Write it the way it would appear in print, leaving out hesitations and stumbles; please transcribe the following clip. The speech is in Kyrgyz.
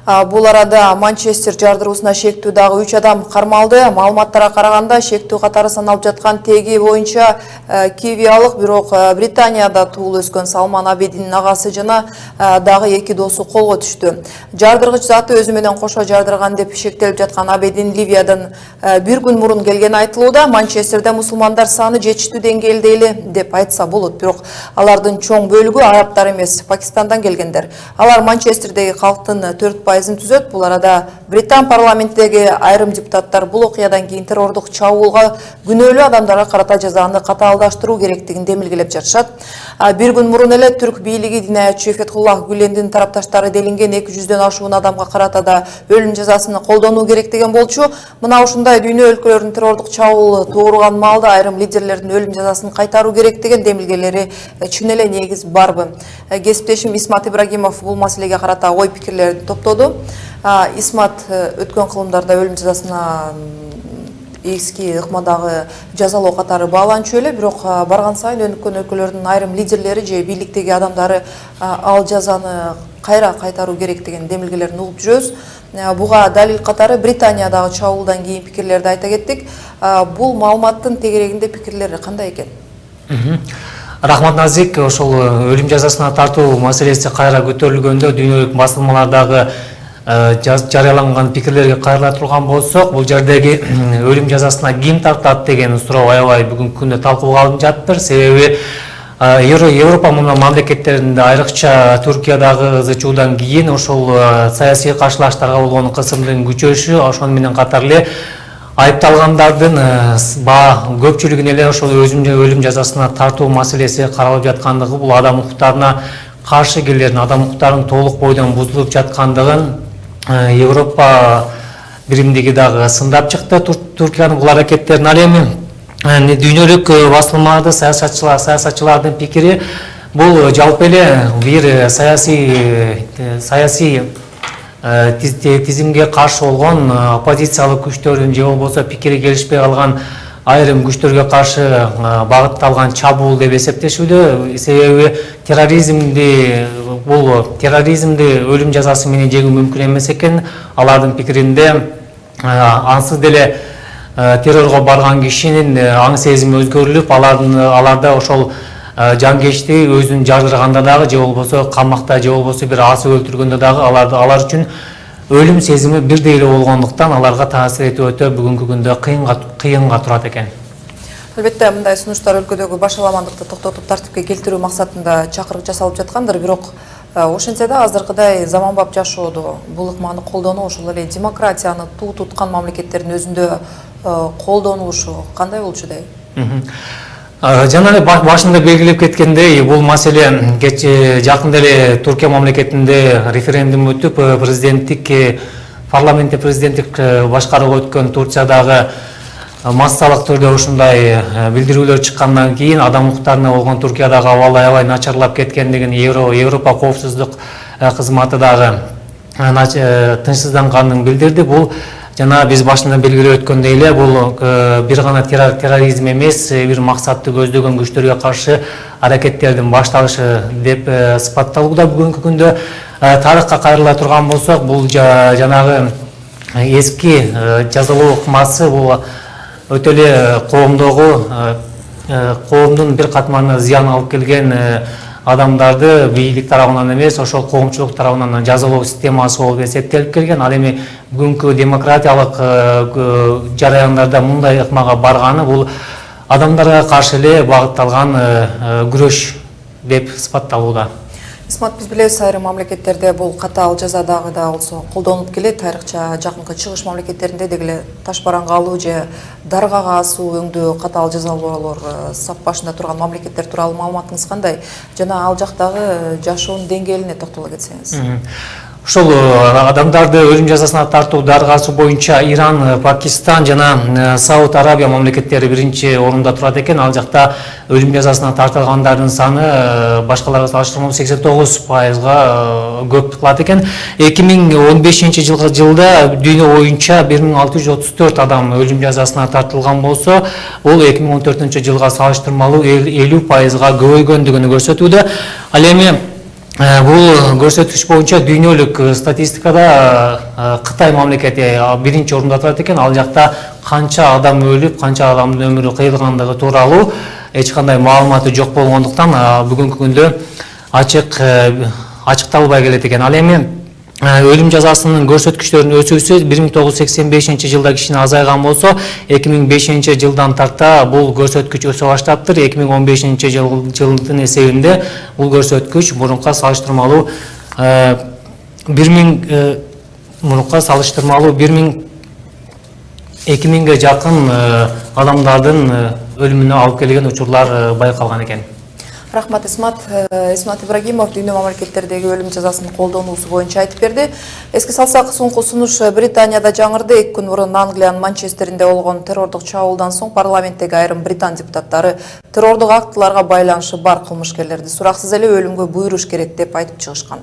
Бул арада Манчестер жардыруусуна шектүү дагы 3 адам кармалды. Маалыматтарга караганда шектүү катары саналып жаткан теги боюнча кивиялык, бирок Британияда туулуп өскөн Салман Абединин агасы жана дагы 2 досу колго түштү. Жардыргыч заты өзү менен кошо жардырган деп шектелип жаткан Абедин Ливиядан бир күн мурун келгени айтылууда. Манчестерде мусулмандар саны жетиштүү деңгээлде эле деп айтса болот, бирок алардын чоң бөлүгү арабтар эмес, Пакистандан келгендер. Алар Манчестердеги калктын 4% түзөт. Бул арада Британ парламентидеги айрым депутаттар бул окуядан кийин террордук чабуулга күнөөлүү адамдарга карата жазаны катаалдаштыруу керектигин демилгелеп жатышат. Бир күн мурун эле түрк бийлиги динаятчы Фетхуллах Гүлендин тарапташтары делинген 200дөн ашуун адамга карата да өлүм жазасын колдонуу керек деген болчу. Мына ушундай дүйнө өлкөлөрүнүн террордук чабуул тууруган маалда айрым лидерлердин өлүм жазасын кайтаруу керек деген демилгелери чын эле негиз барбы? Кесиптешим Исмат Ибрагимов бул маселеге карата ой пикирлерин топтоду. Исмат, өткөн кылымдарда өлүм жазасына эски ыкмадагы жазалоо катары бааланчу эле, бирок барган сайын өнүккөн өлкөлөрдүн айрым лидерлери же бийликтеги адамдары ал жазаны кайра кайтаруу керек деген демилгелерин угуп жүрөбүз. Буга далил катары Британиядагы чабуулдан кийин пикирлерди айта кеттик. Бул маалыматтын тегерегинде пикирлери кандай экен? Рахмат Назик, ошол өлүм жазасына тартуу маселеси кайра көтөрүлгөндө дүйнөлүк басылмалардагы жарыяланган пикирлерге кайрыла турган болсок, бул жердеги өлүм жазасына ким тартат деген суроо аябай бүгүнкү күндө талкууга алынып жатыр. Себеби Европа мамлекеттеринде, айрыкча Түркиядагы ызычуудан кийин ошол саясий каршылаштарга болгон кысымдын күчөшү, ошону менен катар эле айыпталгандардын көпчүлүгүн эле ошол өлүм жазасына тартуу маселеси каралып жаткандыгы, бул адам укуктарына каршы келерин, адам укуктарынын толук бойдон бузулуп жаткандыгын Европа биримдиги дагы сындап чыкты Түркиянын бул аракеттерин. Ал эми дүйнөлүк басылмаларды, саясатчылардын пикири бул жалпы эле бир саясий тизимге каршы болгон оппозициялык күчтөрдүн же болбосо пикири келишпей калган айрым күчтөргө каршы багытталган чабуул деп эсептешүүдө. Себеби терроризмди өлүм жазасы менен жеңүү мүмкүн эмес экен. Алардын пикиринде ансыз деле террорго барган кишинин аң сезими өзгөрүлүп, аларда ошол жангечти өзүн жардырганда дагы же болбосо камакта же болбосо бир асып өлтүргөндө дагы алар үчүн өлүм сезими бирдей эле болгондуктан аларга таасир этүү өтө бүгүнкү күндө кыйынга турат экен. Албетте, мындай сунуштар өлкөдөгү башаламандыкты токтотуп тартипке келтирүү максатында чакырык жасалып жаткандыр, бирок ошентсе да азыркыдай заманбап жашоодо бул ыкманы колдонуу, ошол эле демократияны туу туткан мамлекеттердин өзүндө колдонулушу кандай болчу дейм? Жана эле башында белгилеп кеткендей, бул маселе жакында эле Түркия мамлекетинде референдум өтүп, парламентте президенттик башкарууга өткөн Турциядагы массалык түрдө ушундай билдирүүлөр чыккандан кийин адам укуктарына болгон Түркиядагы абал аябай начарлап кеткендигин Европа коопсуздук кызматы дагы тынчсызданганын билдирди. Бул жана биз башында белгилеп өткөндөй эле, бул бир гана терроризм эмес, бир максатты көздөгөн күчтөргө каршы аракеттердин башталышы деп сыпатталууда. Бүгүнкү күндө тарыхка кайрыла турган болсок, бул жанагы эски жазалоо ыкмасы бул өтө эле коомдун бир катмарына зыян алып келген адамдарды бийлик тарабынан эмес, ошол коомчулук тарабынан жазалоо системасы болуп эсептелип келген. Ал эми бүгүнкү демократиялык жараяндарда мындай ыкмага барганы бул адамдарга каршы эле багытталган күрөш деп сыпатталууда. Исмат, биз билебиз, айрым мамлекеттерде бул катаал жаза дагы да болсо колдонулуп келет. Айрыкча жакынкы чыгыш мамлекеттеринде дегеле таш бараңга алуу же даргага асуу өңдүү катаал жазалоолор сап башында турган мамлекеттер тууралуу маалыматыңыз кандай? Жана ал жактагы жашоонун деңгээлине токтоло кетсеңиз. Ошол адамдарды өлүм жазасына тартуу даргасы боюнча Иран, Пакистан жана Сауд Арабия мамлекеттери биринчи орунда турат экен. Ал жакта өлүм жазасына тартылгандардын саны башкаларга салыштырмалуу 89%га көп кылат экен. 2015-жылда дүйнө боюнча 1634 адам өлүм жазасына тартылган болсо, бул 2014-жылга салыштырмалуу 50%га көбөйгөндүгүн көрсөтүүдө. Ал эми Бул көрсөткүч боюнча дүйнөлүк статистикада Кытай мамлекети биринчи орунда турат экен. Ал жакта канча адам өлүп, канча адамдын өмүрү кыйылгандыгы тууралуу эч кандай маалыматы жок болгондуктан бүгүнкү күндө ачыкталбай келет экен. Ал эми өлүм жазасынын көрсөткүчтөрүнүн өсүүсү 1985 жылда кичине азайган болсо, 2005 жылдан тарта бул көрсөткүч өсө баштаптыр. 2015 жылдын эсебинде бул көрсөткүч мурунка салыштырмалуу 2000ге жакын адамдардын өлүмүнө алып келген учурлар байкалган экен. Рахмат Исмат Ибрагимов дүйнө мамлекеттердеги өлүм жазасын колдонуусу боюнча айтып берди. Эске салсак, соңку сунуш Британияда жаңырды. 2 күн мурун Англиянын Манчестеринде болгон террордук чабуулдан соң парламенттеги айрым британ депутаттары террордук актыларга байланышы бар кылмышкерлерди сураксыз эле өлүмгө буйруш керек деп айтып чыгышкан.